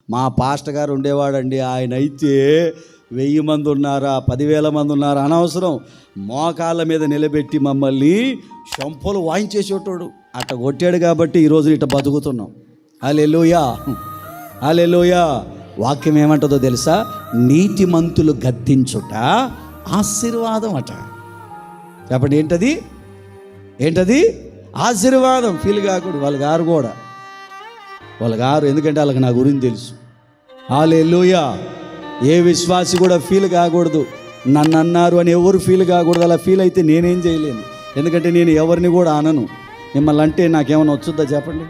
మా పాస్టర్ గారు ఉండేవాడండి, ఆయన అయితే 1000 మంది ఉన్నారా 10,000 మంది ఉన్నారా అనవసరం, మోకాళ్ళ మీద నిలబెట్టి మమ్మల్ని శంపలు వాయించేసేటోడు. అట్ట కొట్టాడు కాబట్టి ఈరోజు ఇట్ట బతుకుతున్నాం. హల్లెలూయా, హల్లెలూయా. వాక్యం ఏమంటుందో తెలుసా? నీతిమంతులు గద్దించుట ఆశీర్వాదం అట. చెప్పండి, ఏంటది? ఆశీర్వాదం. ఫీల్ కాకూడదు. వాళ్ళు గారు ఎందుకంటే వాళ్ళకి నా గురించి తెలుసు. హల్లెలూయా. ఏ విశ్వాసి కూడా ఫీల్ కాకూడదు. నన్ను అన్నారు అని ఎవరు ఫీల్ కాకూడదు. అలా ఫీల్ అయితే నేనేం చేయలేను. ఎందుకంటే నేను ఎవరిని కూడా అనను. మిమ్మల్ని అంటే నాకేమైనా వచ్చుద్దా చెప్పండి?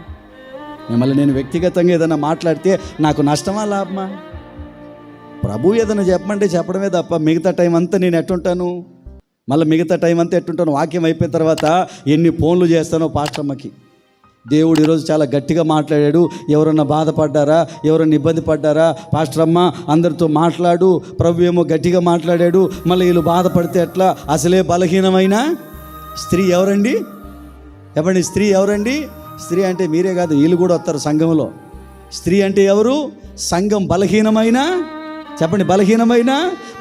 మిమ్మల్ని నేను వ్యక్తిగతంగా ఏదైనా మాట్లాడితే నాకు నష్టమా లాభమా? ప్రభు ఏదైనా చెప్పమంటే చెప్పడమే తప్ప మిగతా టైం అంతా నేను ఎట్టుంటాను? మళ్ళీ మిగతా టైం అంతా ఎట్టుంటాను? వాక్యం అయిపోయిన తర్వాత ఎన్ని ఫోన్లు చేస్తానో పాస్టమ్మకి. దేవుడు ఈరోజు చాలా గట్టిగా మాట్లాడాడు. ఎవరన్నా బాధపడ్డారా, ఎవరన్నా ఇబ్బంది పడ్డారా, పాస్టర్ అమ్మ అందరితో మాట్లాడు. ప్రభు ఏమో గట్టిగా మాట్లాడాడు. మళ్ళీ వీళ్ళు బాధపడితే ఎట్లా? అసలే బలహీనమైన స్త్రీ ఎవరండి? చెప్పండి, స్త్రీ ఎవరండి? స్త్రీ అంటే మీరే కాదు, వీళ్ళు కూడా వస్తారు సంఘంలో. స్త్రీ అంటే ఎవరు? సంఘం బలహీనమైన. చెప్పండి, బలహీనమైన.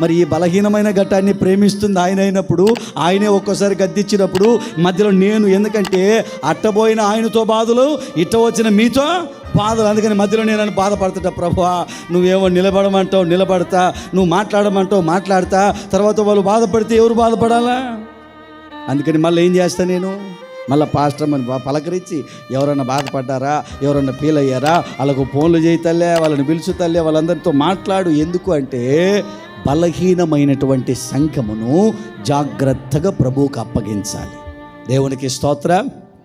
మరి ఈ బలహీనమైన ఘట్టాన్ని ప్రేమిస్తుంది ఆయన అయినప్పుడు, ఆయనే ఒక్కోసారి గద్దించినప్పుడు మధ్యలో నేను, ఎందుకంటే అట్టబోయిన ఆయనతో బాధలు, ఇట్ట వచ్చిన మీతో బాధలు. అందుకని మధ్యలో నేను బాధపడుతుంటా. ప్రభువా, నువ్వేమో నిలబడమంటావు నిలబడతా, నువ్వు మాట్లాడమంటావు మాట్లాడతా. తర్వాత వాళ్ళు బాధపడితే ఎవరు బాధపడాలా? అందుకని మళ్ళీ ఏం చేస్తా నేను? మళ్ళీ పాస్టర్ అని పలకరించి ఎవరన్నా బాధపడ్డారా, ఎవరన్నా ఫీల్ అయ్యారా, వాళ్ళకు ఫోన్లు చేయి తల్లే, వాళ్ళని పిలుచు తల్లే, వాళ్ళందరితో మాట్లాడు. ఎందుకు అంటే బలహీనమైనటువంటి సంఘమును జాగ్రత్తగా ప్రభువుకు అప్పగించాలి. దేవునికి స్తోత్రం.